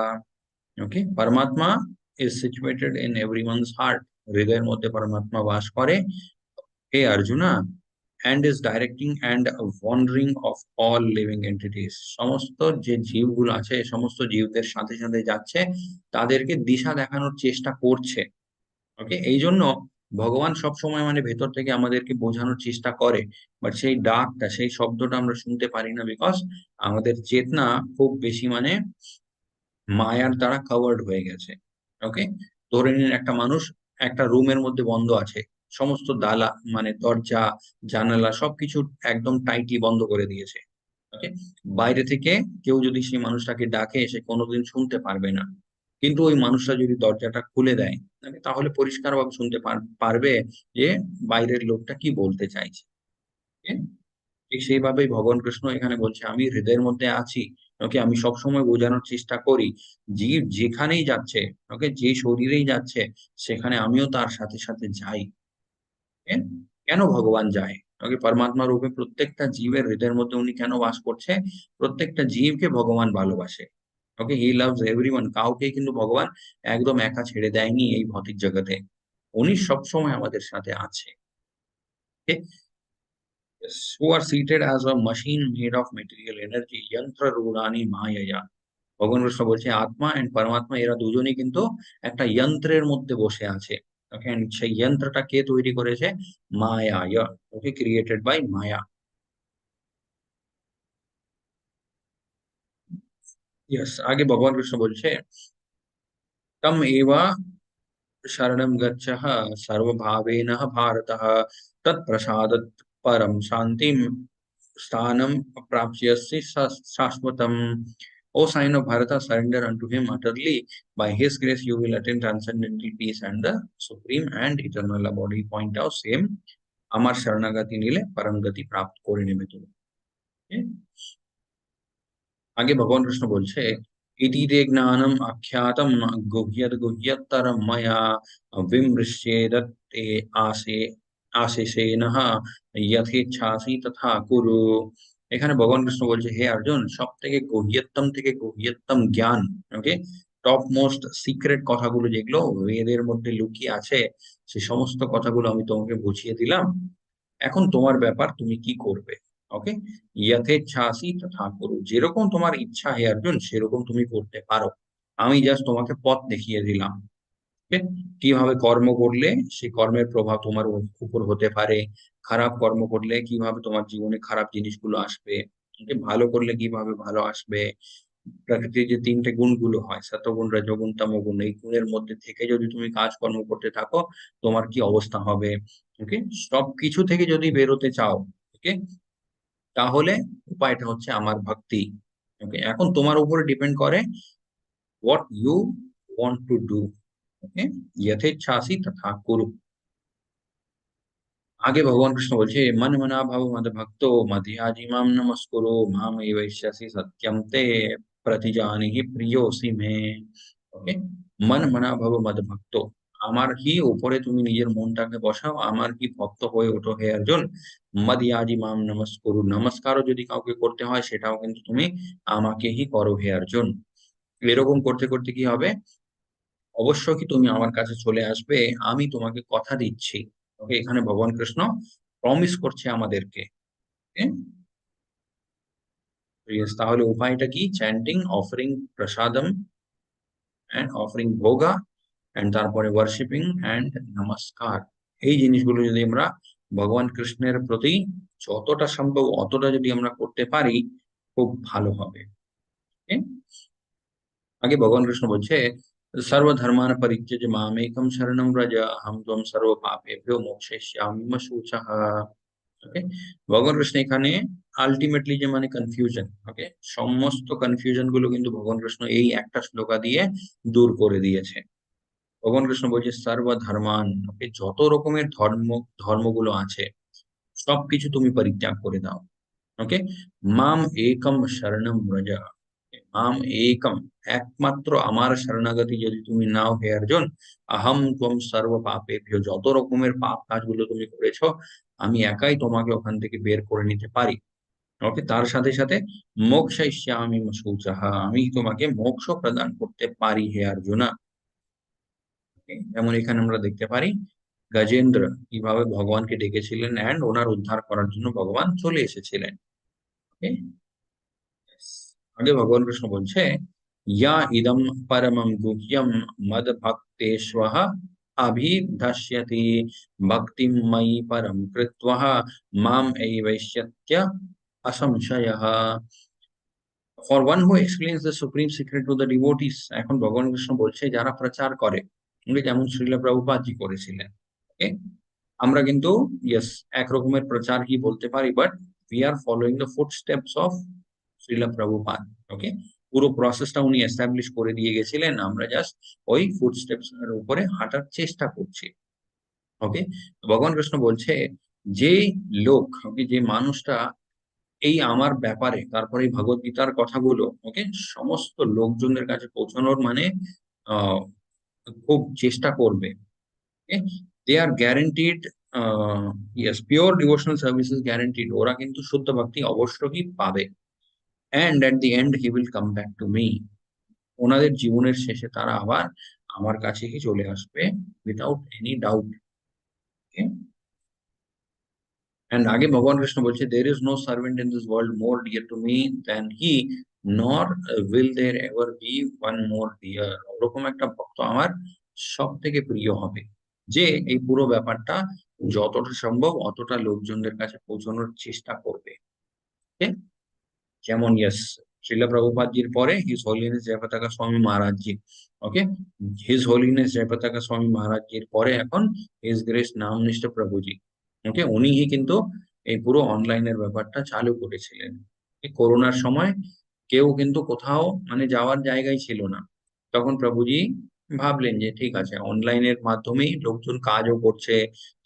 ওকে, পরমাত্মা is situated in everyone's heart. হৃদয়ের মধ্যে পরমাত্মা বাস করে, হে Arjuna, and is directing and wandering of all living entities. সমস্ত যে জীবগুলো আছে, সমস্ত জীবদের সাথে সাথে যাচ্ছে, তাদেরকে দিশা দেখানোর চেষ্টা করছে। ওকে, এই জন্য ভগবান সব সময় মানে ভেতর থেকে আমাদেরকে বোঝানোর চেষ্টা করে, বাট সেই ডাকটা, সেই শব্দটা আমরা শুনতে পারি না, বিকজ আমাদের চেতনা খুব বেশি মানে মায়ার দ্বারা কভার্ড হয়ে গেছে। ওকে, ধরে নিন একটা মানুষ একটা রুমের মধ্যে বন্ধ আছে, সমস্ত মানে দরজা, জানালা সবকিছু একদম টাইটলি বন্ধ করে দিয়েছে। ওকে, বাইরে থেকে কেউ যদি সেই মানুষটাকে ডাকে, সে কোনোদিন শুনতে পারবে না। কিন্তু ওই মানুষটা যদি দরজাটা খুলে দেয়, তাহলে পরিষ্কারভাবে শুনতে পারবে যে বাইরের লোকটা কি বলতে চাইছে। Okay? ঠিক সেইভাবেই ভগবান কৃষ্ণ এখানে বলছে, আমি হৃদয়ের মধ্যে আছি। ওকে, আমি সবসময় বোঝানোর চেষ্টা করি, জীব যেখানেই যাচ্ছে, ওকে, যে শরীরেই যাচ্ছে, সেখানে আমিও তার সাথে সাথে যাই। Okay? কেন ভগবান যায়? ওকে, পরমাত্মা রূপে প্রত্যেকটা জীবের হৃদয়ের মধ্যে উনি কেন বাস করছে? প্রত্যেকটা জীবকে ভগবান ভালোবাসে। ওকে, হি লাভস এভরিওয়ান। কাউকে কিন্তু ভগবান একদম একা ছেড়ে দেয়নি এই ভৌতিক জগতে। উনি সবসময় আমাদের সাথে আছে। Okay? Yes, who are seated as a machine made of material energy, yantra rudani mayaya. ভগবান কৃষ্ণ বলছে আত্মা এন্ড পরমাত্মা এরা দুজনেই কিন্তু একটা যন্ত্রের মধ্যে বসে আছে। ওকে, সেই যন্ত্রটা কে তৈরি করেছে? মায়া। ওকে, ক্রিয়েটেড বাই মায়া। यस, आगे भगवान कृष्ण बोलছে तम एवा शरणं गच्छः सर्वभावेनः भारतः तत्प्रसादत् परम शांतिम स्थानम प्राप्स्यसि शाश्वतम. O sign of Bharata, surrender unto him utterly. By his grace, you will attain transcendental peace and the supreme and eternal abode. Point out same. আমার শরণাগতি নিলে পরম গতি প্রাপ্ত করে নেবে তুমি। Okay? आगे भगवान कृष्ण बोलছে इति ते ज्ञानम आख्यातम गुह्यतरम मया विमृश्येदत्ते आसे आशेषेनः यथेच्छासि তথা কুরু। এখানে ভগবান কৃষ্ণ বলছে হে অর্জুন, সব থেকে গহ্যতম জ্ঞান, ওকে, টপ মোস্ট সিক্রেট কথাগুলো যেগুলো বেদের মধ্যে লুকিয়ে আছে, সে সমস্ত কথাগুলো আমি তোমাকে বুঝিয়ে দিলাম। এখন তোমার ব্যাপার, তুমি কি করবে। ওকে, যথেচ্ছাসি তথা কুরু, যেরকম তোমার ইচ্ছা হে অর্জুন সেরকম তুমি করতে পারো। আমি জাস্ট তোমাকে পথ দেখিয়ে দিলাম। ওকে, কিভাবে কর্ম করলে সেই কর্মের প্রভাব তোমার উপর হতে পারে, খারাপ কর্ম করলে কিভাবে তোমার জীবনে খারাপ জিনিসগুলো আসবে, ওকে, ভালো করলে কিভাবে ভালো আসবে। প্রকৃতির যে তিনটে গুণগুলো হয়, সত্ত্বগুণ, রজোগুণ, তমোগুণ, এই গুণের মধ্যে থেকে যদি তুমি কাজকর্ম করতে থাকো তোমার কি অবস্থা হবে। ওকে, সবকিছু থেকে যদি বেরোতে চাও, ওকে, তাহলে উপায়টা হচ্ছে আমার ভক্তি। ওকে, এখন তোমার উপরে ডিপেন্ড করে what you want to do. ওকে, यथेच्छासि तथा कुरु। आगे भगवान कृष्ण बोलছে मन मना भव मद भक्तो मध्याजी माम नमस्कुरु माम एवैष्यसि सत्यम ते प्रतिजानिहि प्रियोसि मे। ওকে, মন মনা ভব মদ ভক্ত, আমার কি উপরে তুমি নিজের মনটাকে বসাও, আমার কি ভক্ত হয়ে ওঠো হে অর্জুন। মদিয়াজি মাম নমস্কুরু, নমস্কারও যদি কাউকে করতে হয় সেটাও কিন্তু তুমি আমাকেই করো হে অর্জুন। এরকম করতে করতে কি হবে, অবশ্য কি তুমি আমার কাছে চলে আসবে, আমি তোমাকে কথা দিচ্ছি। ওকে, এখানে ভগবান কৃষ্ণ প্রমিস করছে আমাদেরকে। okay? Yes, তাহলে উপায়টা কি? Chanting, offering prasadam and offering bhoga, and তারপরে ওয়ার্শিপিং এন্ড নমস্কার। এই জিনিসগুলো যদি আমরা ভগবান কৃষ্ণের প্রতি যতটা সম্ভব অতটা যদি আমরা করতে পারি খুব ভালো হবে। okay? आगे भगवान कृष्ण बोलছে सर्वधर्मान परित्यज्य मामेकं शरणं व्रज अहं त्वं सर्व पापेभ्यो मोक्षयिष्यामि मा शुचः। ওকে, ভগবান কৃষ্ণ এখানে আলটিমেটলি যে মানে কনফিউশন, ওকে, সমস্ত কনফিউশন গুলো কিন্তু ভগবান কৃষ্ণ এই একটা শ্লোকা দিয়ে দূর করে দিয়েছে। ভগবান কৃষ্ণ বলছে সর্বধর্মান, ওকে, যত রকমের ধর্মগুলো আছে সবকিছু তুমি পরিত্যাগ করে দাও। ওকে, মাম একম শরণম ব্রজ, মাম একম, একমাত্র আমার শরণাগতি যদি তুমি নাও হে অর্জুন, আহম ত্বম সর্ব পাপেভ্যো, যত রকমের পাপ কাজগুলো তুমি করেছো আমি একাই তোমাকে ওখান থেকে বের করে নিতে পারি। ওকে, তার সাথে সাথে মোক্ষয়িষ্যামি মা শুচঃ, আমি তোমাকে মোক্ষ প্রদান করতে পারি হে অর্জুনা। Okay, যেমন এখানে আমরা দেখতে পারি গজেন্দ্র কিভাবে ভগবানকে ডেকেছিলেন এন্ড ওনার উদ্ধার করার জন্য ভগবান চলে এসেছিলেন। Okay? आगे भगवान कृष्ण बोलছে या इदम परमं गुह्यम मद भक्तेष्वः अभिधस्यति भक्तिं मयि परम कृत्वः माम एवैष्यत्य असंशयः। For one who explains the supreme secret to the devotees, এখন ভগবান কৃষ্ণ বলছে যারা প্রচার করে, উনি যেমন শ্রীল প্রভুপাদজি করেছিলেন। ওকে, আমরা কিন্তু ইয়েস এক রকমের প্রচার কি বলতে পারি, but we are following the footsteps of Srila Prabhupada. Okay, পুরো প্রসেসটা উনি এস্টাবলিশ করে দিয়ে গেছিলেন, আমরা জাস্ট ওই ফুটস্টেপস এর উপরে হাঁটার চেষ্টা করছি। ওকে, ভগবান কৃষ্ণ বলছে যে লোক, ওকে, যে মানুষটা এই আমার ব্যাপারে তারপরে এই ভগবত গীতার কথাগুলো, ওকে, সমস্ত লোকজনের কাছে পৌঁছানোর মানে আহ খুব চেষ্টা করবে, okay, they are guaranteed, yes, pure devotional services guaranteed, ওরা কিন্তু শুদ্ধ ভক্তি অবশ্যই পাবে। And at the end he will come back to me, ওনাদের জীবনের শেষে তারা আবার আমার কাছেই চলে আসবে উইদাউট এনি ডাউট। And আগে ভগবান কৃষ্ণ বলছে, there is no servant in this world more dear to me than he, nor will there ever be one more dear. ওরকম একটা ভক্ত আমার সব থেকে প্রিয় হবে, যে এই পুরো ব্যাপারটা যতটা সম্ভব অতটা লোকজনদের কাছে পৌঁছানোর চেষ্টা করবে। Okay? যেমন ইয়েস, শ্রীলা প্রভুপাদজির পরে হিজ হোলিনেস জয়পতাকা স্বামী মহারাজজি। ওকে, হিজ হোলিনেস জয়পতাকা স্বামী মহারাজজির পরে এখন হিজ গ্রেস নামনিষ্ঠ প্রভুজি। ওকে, উনিই কিন্তু এই পুরো অনলাইনের ব্যাপারটা চালু করেছিলেন। এই করোনার সময় কেউ কিন্তু কোথাও মানে যাওয়ার জায়গায় ছিল না, তখন প্রভুজি ভাবলেন যে ঠিক আছে, অনলাইনের মাধ্যমেই লোকজন কাজও করছে,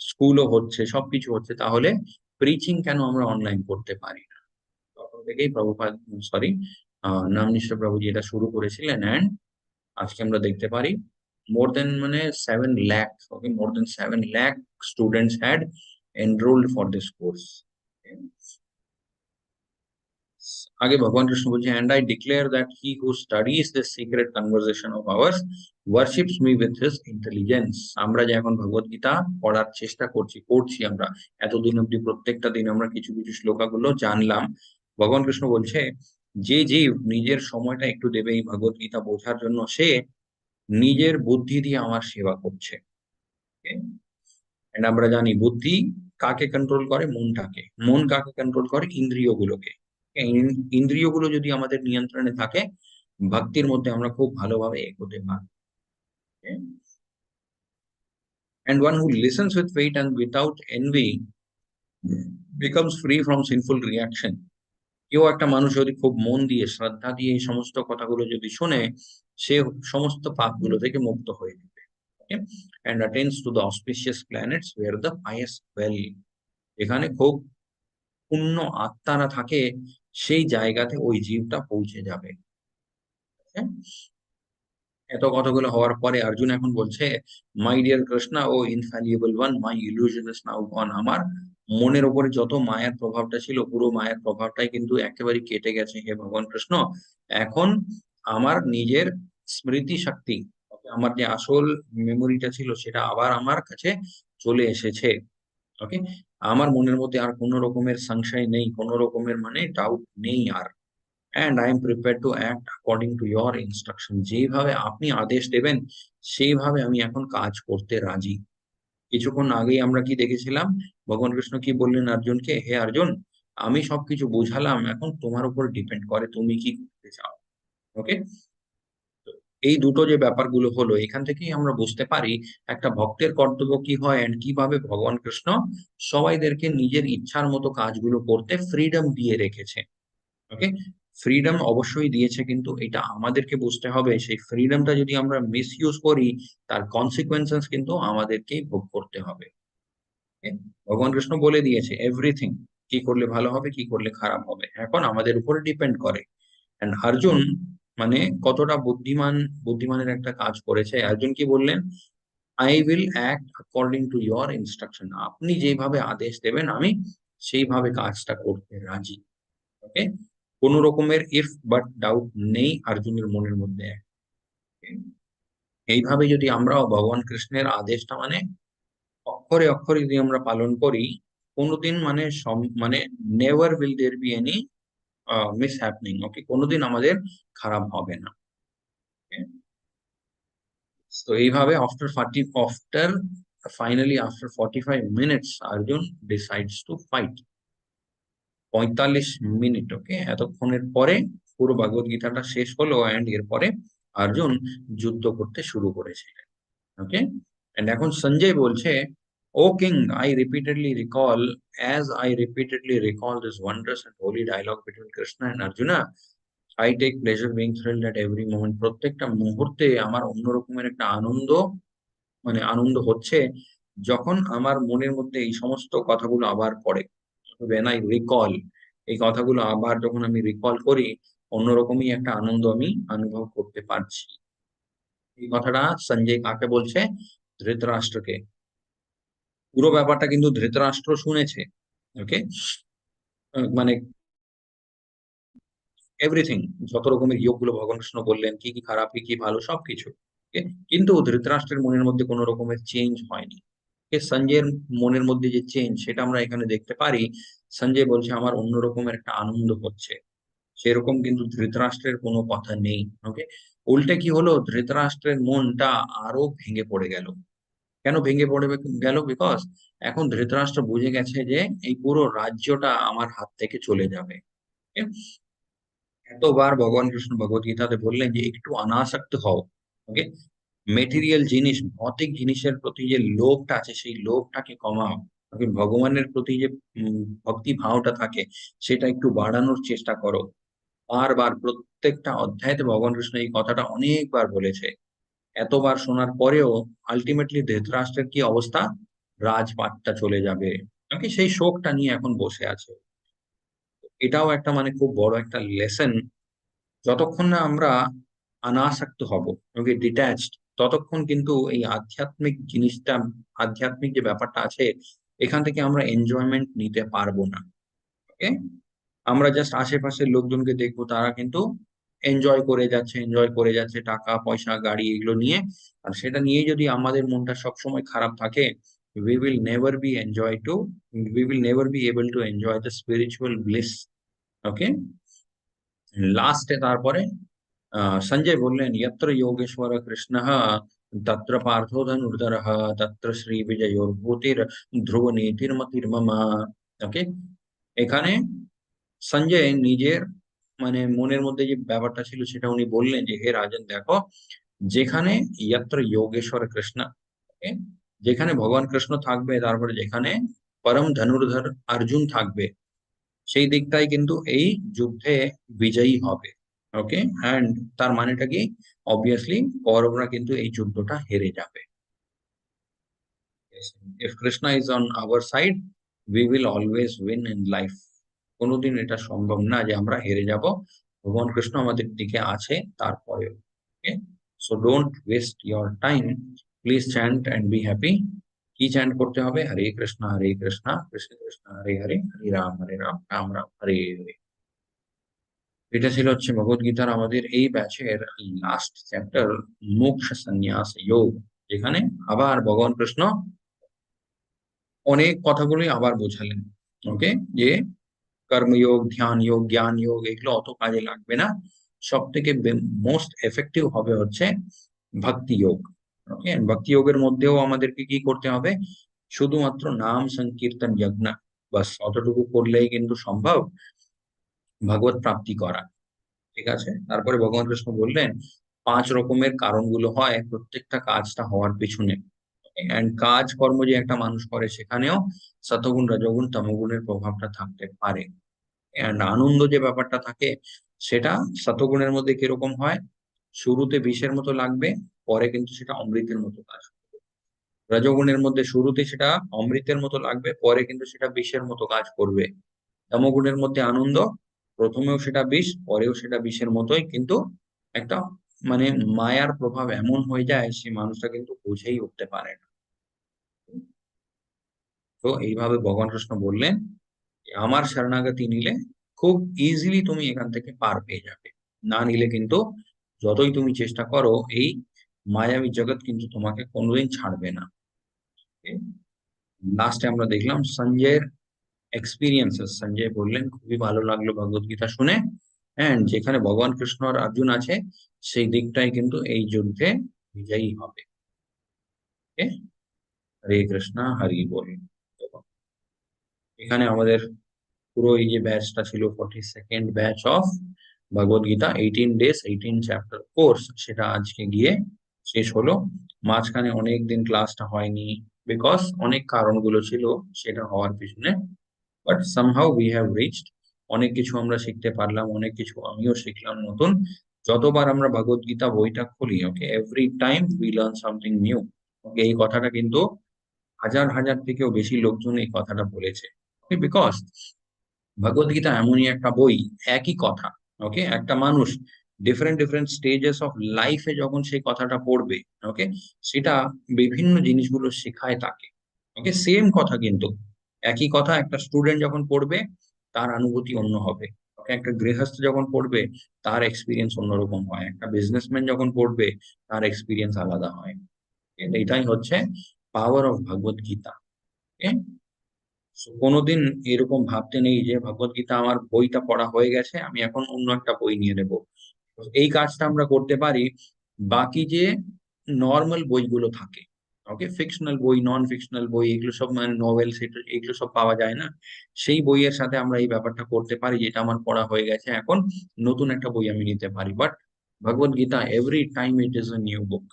স্কুলও হচ্ছে, সবকিছু হচ্ছে, তাহলে প্রিচিং কেন আমরা অনলাইন করতে পারি না। তখন থেকেই প্রভুপাদ, সরি, নামনিষ্ঠ প্রভুজি এটা শুরু করেছিলেন। অ্যান্ড আজকে আমরা দেখতে পারি মোর দেন মানে 7 লাখ, ওকে, মোর দেন 7 lakh students had enrolled for this course. আগে ভগবান কৃষ্ণ বলছে, and I declare that he who studies this secret conversation of ours worships me with his intelligence. আমরা যে এখন ভগবত গীতা পড়ার চেষ্টা করছি আমরা এতদিন অব্দি প্রত্যেকটা দিন আমরা কিছু কিছু শ্লোকাগুলো জানলাম। ভগবান কৃষ্ণ বলছে, যে জীব নিজের সময়টা একটু দেবে এই ভগবত গীতা বোঝার জন্য, সে নিজের বুদ্ধি দিয়ে আমার সেবা করছে। And আমরা জানি বুদ্ধি কাকে কন্ট্রোল করে, মনটাকে। মন কাকে কন্ট্রোল করে, ইন্দ্রিয়গুলোকে। ইন্দ্রিয়গুলো যদি আমাদের নিয়ন্ত্রণে থাকে, ভক্তির মধ্যে আমরা খুব ভালোভাবে এগোতে পারি। And one who listens with faith and without envy becomes free from sinful reaction. কেউ একটা মানুষ যদি খুব মন দিয়ে শ্রদ্ধা দিয়ে এই সমস্ত কথাগুলো যদি শুনে, সে সমস্ত পাপগুলো থেকে মুক্ত হয়ে যাবে। And attains to the auspicious planets where the pious dwell. এখানে খুব পুণ্য আত্মারা থাকে, সেই জায়গাতে ওই জীবটা পৌঁছে যাবে। এত কথাগুলো হওয়ার পরে অর্জুন এখন বলছে, my dear Krishna O infallible one, my illusion is now gone. আমার মনের উপরে যত মায়ার প্রভাবটা ছিল, পুরো মায়ার প্রভাবটাই কিন্তু একেবারে কেটে গেছে হে ভগবান কৃষ্ণ। এখন আমার নিজের স্মৃতি শক্তি, আমার যে আসল মেমোরিটা ছিল, সেটা আবার আমার কাছে চলে এসেছে। ওকে, আমার মনের মধ্যে আর কোনো রকমের সংশয় নেই, কোনো রকমের মানে ডাউট নেই আর। and I am prepared to act according to your instruction. যেভাবে আপনি আদেশ দেবেন সেইভাবে আমি এখন কাজ করতে রাজি। কিছুক্ষণ আগেই আমরা কি দেখেছিলাম, ভগবান কৃষ্ণ কি বললেন অর্জুনকে, হে অর্জুন, আমি সবকিছু বুঝালাম, এখন তোমার উপর ডিপেন্ড করে তুমি কি করতে চাও। ওকে, এই দুটো যে ব্যাপারগুলো হলো, এখান থেকেই আমরা বুঝতে পারি একটা ভক্তের কর্তব্য কি হয়, এন্ড কিভাবে ভগবান কৃষ্ণ সবাইদেরকে নিজের ইচ্ছার মতো কাজগুলো করতে ফ্রিডম দিয়ে রেখেছে। ওকে, ফ্রিডম অবশ্যই দিয়েছে, কিন্তু এটা আমাদেরকে বুঝতে হবে সেই ফ্রিডমটা যদি আমরা মিস ইউজ করি, তার কনসিকুয়েন্সেস কিন্তু আমাদেরকেই ভোগ করতে হবে। Okay? ভগবান কৃষ্ণ বলে দিয়েছে এভরিথিং, কি করলে ভালো হবে, কি করলে খারাপ হবে, এখন আমাদের উপরে ডিপেন্ড করে। এন্ড অর্জুন মানে কতটা বুদ্ধিমান, বুদ্ধিমানের একটা কাজ করেছে। অর্জুন কি বললেন, I will act according to your instruction. আপনি যেভাবে আদেশ দেবেন আমি সেইভাবে কাজটা করতে রাজি। ওকে, কোন রকমের ইফ বাট ডাউট নেই অর্জুনের মনের মধ্যে। এইভাবে যদি আমরাও ভগবান কৃষ্ণের আদেশটা মানে অক্ষরে অক্ষরে যদি আমরা পালন করি, কোনোদিন মানে মানে never will there be any mishappening. Okay, কোনোদিন আমাদের খারাপ হবে না। তো এইভাবে after finally after 45 minutes Arjun decides to fight. 45 minute, okay, এতক্ষণের পরে পুরো ভগবত গীতাটা শেষ হলো। অ্যান্ড এরপরে অর্জুন যুদ্ধ করতে শুরু করেছিলেন। ওকে, এন্ড এখন সঞ্জয় বলছে, O king, I repeatedly recall, as I repeatedly recall this wonders and holy dialogue between Krishna and Arjuna, I take pleasure being thrilled at every moment. প্রত্যেকটা মুহূর্তে আমার অন্যরকমের একটা আনন্দ, মানে আনন্দ হচ্ছে যখন আমার মনের মধ্যে এই সমস্ত কথাগুলো আবার পড়ে। when I recall, এই কথাগুলো আবার যখন আমি রিকল করি, অন্যরকমই একটা আনন্দ আমি অনুভব করতে পারছি। এই কথাটা সঞ্জয় কাকে বলছে, ধৃতরাষ্ট্রকে। পুরো ব্যাপারটা কিন্তু ধৃতরাষ্ট্র শুনেছে। ওকে, মানে এভরিথিং, যত রকমের ইয়োগগুলো ভগবান কৃষ্ণ বললেন, কি কি খারাপ কি কি ভালো সবকিছু। কিন্তু ধৃতরাষ্ট্রের মনের মধ্যে কোনো রকমের চেঞ্জ হয়নি। সঞ্জয়ের মনের মধ্যে যে চেঞ্জ সেটা আমরা এখানে দেখতে পারি। সঞ্জয় বলছে আমার অন্যরকমের একটা আনন্দ হচ্ছে, সেরকম কিন্তু ধৃতরাষ্ট্রের কোনো কথা নেই। ওকে, উল্টে কি হলো, ধৃতরাষ্ট্রের মনটা আরো ভেঙে পড়ে গেল। কেন ভেঙে পড়ে গেল? বিকজ এখন ধৃতরাষ্ট্র বুঝে গেছে যে এই পুরো রাজ্যটা আমার হাত থেকে চলে যাবে। Okay? এতবার ভগবান কৃষ্ণ ভগবত গীতাতে বললেন যে একটু অনাসক্ত হও। ওকে, মেটেরিয়াল জিনিস, ভৌতিক জিনিসের প্রতি যে লোভটা আছে সেই লোভটাকে কমাও। ওকে, ভগবানের প্রতি যে ভক্তি ভাবটা থাকে সেটা একটু বাড়ানোর চেষ্টা করো। বারবার প্রত্যেকটা অধ্যায়তে ভগবান কৃষ্ণ এই কথাটা অনেকবার বলেছে। এতবার শোনার পরেও আলটিমেটলি ধৃতরাষ্ট্রের কি অবস্থা, রাজপাটটা চলে যাবে। ওকে, সেই শোকটা নিয়ে এখন বসে আছে। এটাও একটা মানে খুব বড় একটা লেসন। যতক্ষণ না আমরা অনাসক্ত হব, ওকে, ডিট্যাচড, ততক্ষণ কিন্তু এই আধ্যাত্মিক জিনিসটা, আধ্যাত্মিক যে ব্যাপারটা আছে এখান থেকে আমরা এনজয়মেন্ট নিতে পারবো না। ওকে, আমরা জাস্ট আশেপাশের লোকজনকে দেখবো তারা কিন্তু এনজয় করে যাচ্ছে টাকা পয়সা গাড়ি এগুলো নিয়ে। আর সেটা নিয়ে যদি আমাদের মনটা সবসময় খারাপ থাকে, we will never be enjoy to we will never be able to enjoy the spiritual bliss. ওকে, লাস্টে তারপরে সঞ্জয় বললেন যত্র যোগেশ্বর কৃষ্ণ তত্র পার্থো ধনুর্ধরঃ তত্র শ্রী বিজয়োর্ভূতির ধ্রুব নীতির্মতির্মম। ওকে, এখানে সঞ্জয় নিজের মানে মনের মধ্যে যে ব্যাপারটা ছিল সেটা উনি বললেন যে হে রাজন দেখো, যেখানে যত্র যোগেশ্বর কৃষ্ণ, okay, যেখানে ভগবান কৃষ্ণ থাকবে, তারপরে যেখানে পরম ধনুর্ধর অর্জুন থাকবে, সেই দিকটাই কিন্তু এই যুদ্ধে বিজয়ী হবে। ওকে, অ্যান্ড তার মানেটা কি, অবভিয়াসলি কৌরবরা কিন্তু এই যুদ্ধটা হেরে যাবে। If Krishna is on our side, we will always win in life. কোনোদিন এটা সম্ভব না যে আমরা হেরে যাব, ভগবান কৃষ্ণ আমাদের দিকে আছে তারপরেও। Okay, so don't waste your time, please chant and be happy. কি চ্যান্ট করতে হবে? হরে কৃষ্ণ কৃষ্ণ কৃষ্ণ হরে হরে, হরে রাম রাম রাম হরে হরে। এটা ছিল হচ্ছে ভগবত গীতার আমাদের এই ব্যাচের লাস্ট চ্যাপ্টার, মোক্ষ সন্ন্যাস যোগ, যেখানে আবার ভগবান কৃষ্ণ অনেক কথাগুলোই আবার বোঝালেন। ওকে, যে কর্মযোগ, ধ্যান যোগ, জ্ঞান যোগ এগুলো অত কাজে লাগবে না, সব থেকে মোস্ট এফেক্টিভ হবে হচ্ছে ভক্তি যোগ। ওকে, ভক্তি যোগের মধ্যেও আমাদেরকে কি করতে হবে? শুধুমাত্র নাম সংকীর্তন যজ্ঞ, বাস অতটুকু করলেই কিন্তু সম্ভব ভগবত প্রাপ্তি করা। ঠিক আছে, তারপরে ভগবান কৃষ্ণ বললেন 5 রকমের কারণগুলো হয় প্রত্যেকটা কাজটা হওয়ার পিছনে। এন্ড কাজ কর্ম যে একটা মানুষ করে সেখানেও সতগুণ রজগুণ তমগুণের প্রভাবটা থাকতে পারে। এন্ড আনন্দ যে ব্যাপারটা থাকে সেটা সতগুণের মধ্যে কিরকম হয়, শুরুতে বিষের মতো লাগবে, পরে কিন্তু সেটা অমৃতের মতো কাজ করবে। রজগুণের মধ্যে শুরুতে সেটা অমৃতের মতো লাগবে, পরে কিন্তু সেটা বিষের মতো কাজ করবে। তমগুণের মধ্যে আনন্দ, প্রথমেও সেটা বিষ, পরেও সেটা বিষের মতোই, কিন্তু একটা মানে মায়ার প্রভাব এমন হয়ে যায় সে মানুষটা কিন্তু বুঝেই উঠতে পারে না। তো এইভাবে ভগবান কৃষ্ণ বললেন যে আমার শরণাগতি নিলে খুব ইজিলি তুমি এখান থেকে পার পেয়ে যাবে, না নিলে কিন্তু যতই তুমি চেষ্টা করো এই মায়াবী জগৎ কিন্তু তোমাকে কোনোদিন ছাড়বে না। লাস্টে আমরা দেখলাম সঞ্জয়ের এক্সপিরিয়েন্সেস। সঞ্জয় বললেন খুবই ভালো লাগলো ভগবত গীতা শুনে, এন্ড যেখানে ভগবান কৃষ্ণ আর অর্জুন আছে সেই দিকটাই কিন্তু এই যুদ্ধে বিজয়ী হবে। Okay? হরে কৃষ্ণ হরি বল। এখানে আমাদের পুরো এই যে ব্যাচটা ছিল 42nd batch of Bhagavad Gita 18 days 18 chapter course, সেটা আজকে গিয়ে শেষ হলো। মাঝখানে অনেক দিন ক্লাসটা হয়নি, বিকজ অনেক কারণগুলো ছিল সেটা হওয়ার পিছনে। But somehow we have reached, অনেক কিছু আমরা শিখতে পারলাম, অনেক কিছু আমিও শিখলাম নতুন। যতবার আমরা ভগবত গীতা বইটা খুলি, okay, every time we learn something new. Okay, এই কথাটা কিন্তু হাজার হাজার থেকেও বেশি লোকজন এই কথাটা বলেছে। ওকে, বিকজ ভগবত গীতা এমনই একটা বই, একই কথা, ওকে, একটা মানুষ ডিফারেন্ট ডিফারেন্ট স্টেজেস অফ লাইফে যখন সেই কথাটা পড়বে, ওকে, সেটা বিভিন্ন জিনিসগুলো শেখায় তাকে। ওকে, সেম কথা কিন্তু একই কথা একটা স্টুডেন্ট যখন পড়বে তার অনুভূতি অন্য হবে। ওকে, একটা গৃহস্থ যখন পড়বে তার এক্সপিরিয়েন্স অন্যরকম হয়, একটা বিজনেসম্যান যখন পড়বে তার এক্সপিরিয়েন্স আলাদা হয়। এটাই হচ্ছে পাওয়ার অফ ভগবত গীতা। কোনোদিন এরকম ভাবতে নেই যে ভগবত গীতা আমার বইটা পড়া হয়ে গেছে, আমি এখন অন্য একটা বই নিয়ে নেব। এই কাজটা আমরা করতে পারি। বাকি যে নর্মাল বইগুলো থাকে, ওকে, ফিকশনাল বই, নন ফিকশনাল বই, এগুলো সব মানে নভেল, এগুলো সব পাওয়া যায় না, সেই বইয়ের সাথে আমরা এই ব্যাপারটা করতে পারি, যেটা আমার পড়া হয়ে গেছে, এখন নতুন একটা বই আমি নিতে পারি। But Bhagavad Gita every time it is a new book.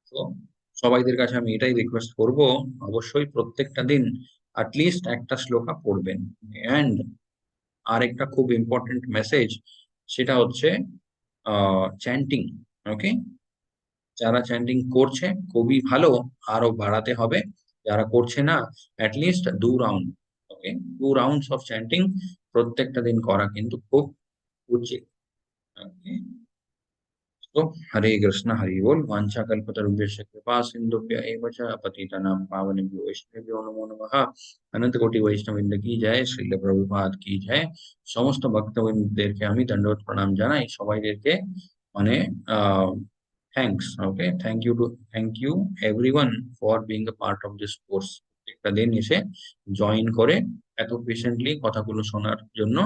তো সবাইদের কাছে আমি এটাই রিকোয়েস্ট করব, অবশ্যই প্রত্যেকটা দিন অ্যাটলিস্ট একটা শ্লোকা পড়বেন। অ্যান্ড আর একটা খুব ইম্পর্টেন্ট মেসেজ, সেটা হচ্ছে চ্যান্টিং। ওকে, যারা চ্যান্টিং করছে খুবই ভালো, আরো বাড়াতে হবে। যারা করছে না, at least 2 round, okay, 2 rounds of chanting প্রত্যেকটা দিন করা কিন্তু খুব উচিত। Okay? तो हरे कृष्ण हरि बोल। वाञ्छा कल्पतरुभ्यश्च कृपा सिन्धुभ्य एव च पतितानां पावनेभ्यो वैष्णवेभ्यो नमो नमः। अनंत कोटि वैष्णववृंद की जय, श्रील प्रभुपाद की जय। সমস্ত ভক্তবৃন্দদেরকে আমি দণ্ডবত প্রণাম জানাই, সবাইদেরকে মানে thanks. Okay, thank you everyone for being a part of this course. একটা দিন এসে জয়েন করে এত পেশেন্টলি কথাগুলো শোনার জন্য